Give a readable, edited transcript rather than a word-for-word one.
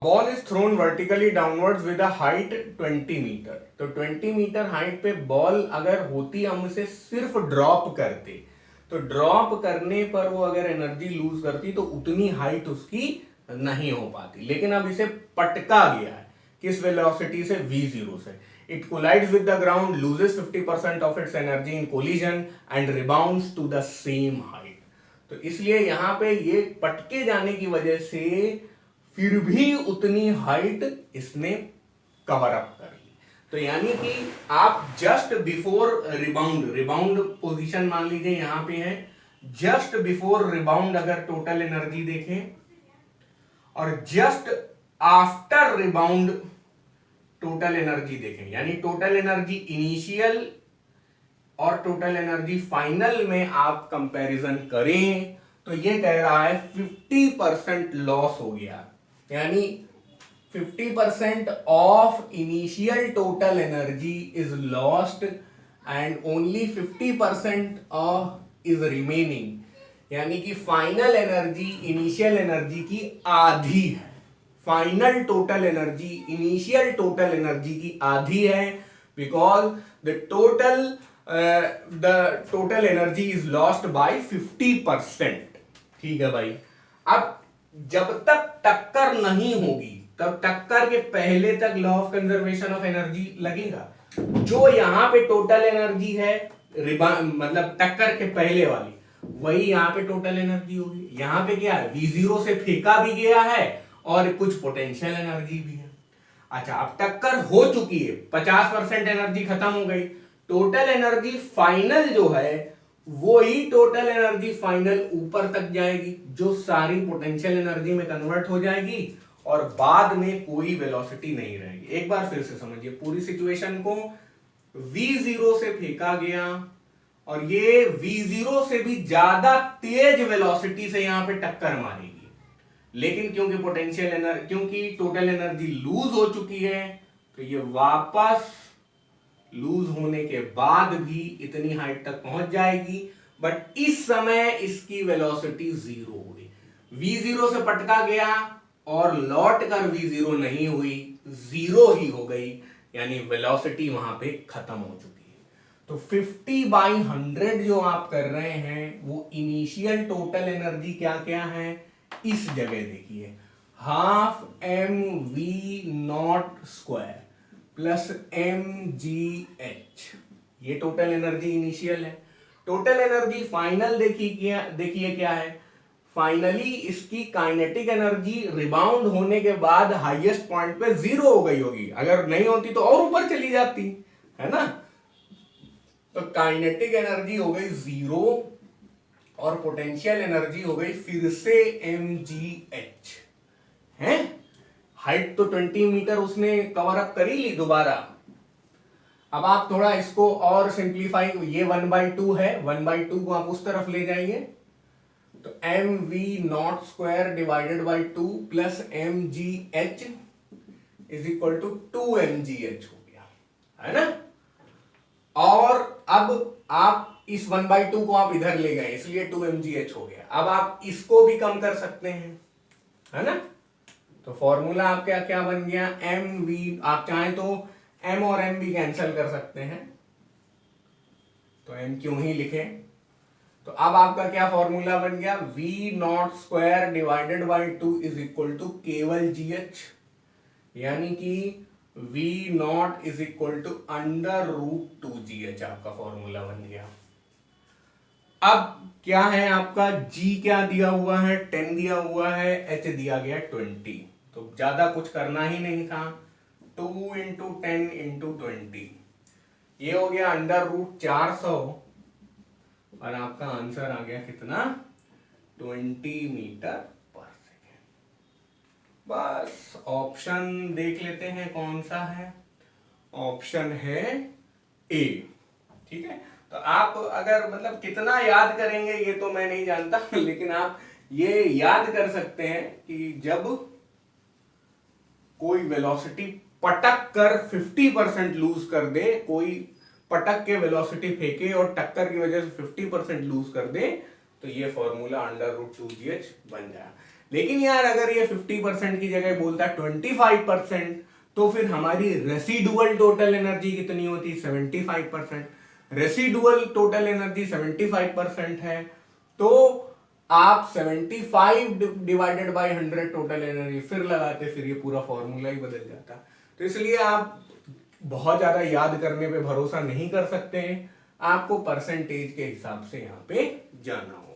Ball is thrown vertically downwards with a height 20 metre. तो 20 metre height पे ball अगर होती, हम उसे सिर्फ ड्रॉप करते, तो ड्रॉप करने पर वो अगर एनर्जी लूज करती तो उतनी हाइट उसकी नहीं हो पाती। लेकिन अब इसे पटका गया है किस वेलोसिटी से? v0 से। It collides with the ground, loses 50% of its energy in collision and rebounds to the same height. तो इसलिए यहां पे ये पटके जाने की वजह से फिर भी उतनी हाइट इसने कवर अप कर ली। तो यानी कि आप just before rebound, rebound position मान लीजिए यहां पे है, जस्ट बिफोर रिबाउंड अगर टोटल एनर्जी देखें और just after rebound total energy देखें, यानी टोटल एनर्जी इनिशियल और टोटल एनर्जी फाइनल में आप कंपैरिजन करें तो ये कह रहा है 50% लॉस हो गया। यानी 50% of initial total energy is lost and only 50% of is remaining. यानी कि फाइनल एनर्जी इनिशियल एनर्जी की आधी है। Final total energy initial total energy की आधी है, because the total energy is lost by 50%। ठीक है भाई। अब जब तक टक्कर नहीं होगी तब टक्कर के पहले तक law of conservation of energy लगेगा। जो यहां पे टोटल एनर्जी है मतलब टक्कर के पहले वाली, वही यहां पे टोटल एनर्जी होगी। यहां पे क्या है? v0 से फेंका भी गया है और कुछ पोटेंशियल एनर्जी भी है। अच्छा, अब टक्कर हो चुकी है, 50% एनर्जी खत्म हो गई। टोटल एनर्जी फाइनल जो है वो ही टोटल एनर्जी फाइनल ऊपर तक जाएगी, जो सारी पोटेंशियल एनर्जी में कन्वर्ट हो जाएगी और बाद में कोई वेलोसिटी नहीं रहेगी। एक बार फिर से समझिए पूरी सिचुएशन को। v0 से फेंका गया और ये v0 से भी ज्यादा तेज वेलोसिटी से यहां पे टक्कर मारेगी, लेकिन क्योंकि पोटेंशियल एनर्जी, क्योंकि टोटल एनर्जी लूज हो चुकी है, तो ये वापस लूज होने के बाद भी इतनी हाइट तक पहुंच जाएगी। बट इस समय इसकी वेलोसिटी जीरो हुई। v0 से पटका गया और लौट कर v0 नहीं हुई, जीरो ही हो गई, यानी वेलोसिटी वहां पे खत्म हो चुकी है। तो 50/100 जो आप कर रहे हैं वो इनिशियल टोटल एनर्जी क्या क्या है इस जगह देखिए, हाफ mv0 प्लस mgh। ये टोटल एनर्जी इनिशियल है। टोटल एनर्जी फाइनल देखिए क्या है? फाइनली इसकी काइनेटिक एनर्जी रिबाउंड होने के बाद हाईएस्ट पॉइंट पे जीरो हो गई होगी। अगर नहीं होती तो और ऊपर चली जाती, है ना? तो काइनेटिक एनर्जी हो गई जीरो और पोटेंशियल एनर्जी हो गई फिर से mgh है। हाइट तो 20 मीटर उसने कवर अप कर ही ली दोबारा। अब आप थोड़ा इसको और सिंप्लीफाई, ये 1/2 है, 1/2 को आप उस तरफ ले जाइए तो mv0 divided by 2 plus mgh is equal to 2mgh हो गया, है ना? और अब आप इस 1/2 को आप इधर ले गए इसलिए 2mgh हो गया। अब आप इसको भी कम कर सकते हैं, है ना? तो फॉर्मूला आपका क्या बन गया? mv, आप चाहें तो m और m भी कैंसिल कर सकते हैं, तो m क्यों ही लिखें। तो अब आपका क्या फॉर्मूला बन गया? v0 divided by 2 is equal to केवल gh, यानी कि v0 is equal to √2gh आपका फॉर्मूला बन गया। अब क्या है आपका? g क्या दिया हुआ है? 10 दिया हुआ है, h दिया गया 20, तो ज्यादा कुछ करना ही नहीं था। 2 × 10 × 20 ये हो गया √400 और आपका आंसर आ गया कितना? 20 मीटर पर सेकेंड। बस ऑप्शन देख लेते हैं कौन सा है। ऑप्शन है ए। ठीक है, तो आप अगर मतलब कितना याद करेंगे ये तो मैं नहीं जानता लेकिन आप ये याद कर सकते हैं कि जब कोई वेलोसिटी पटक कर 50% लूज कर दे, कोई पटक के वेलोसिटी फेंके और टक्कर की वजह से 50% लूज कर दे, तो ये फॉर्मूला √2gh बन जाए। लेकिन यार अगर ये 50% की जगह बोलता 25%, तो फिर हमारी रेसिडुअल टोटल एनर्जी कितनी होती? 75%। रेसिडुअल टोटल एनर्जी 75% है, तो आप 75 डिवाइडेड बाय 100 टोटल एनर्जी फिर लगाते, फिर ये पूरा फॉर्मूला ही बदल जाता। तो इसलिए आप बहुत ज्यादा याद करने पे भरोसा नहीं कर सकते हैं, आपको परसेंटेज के हिसाब से यहाँ पे जाना होगा।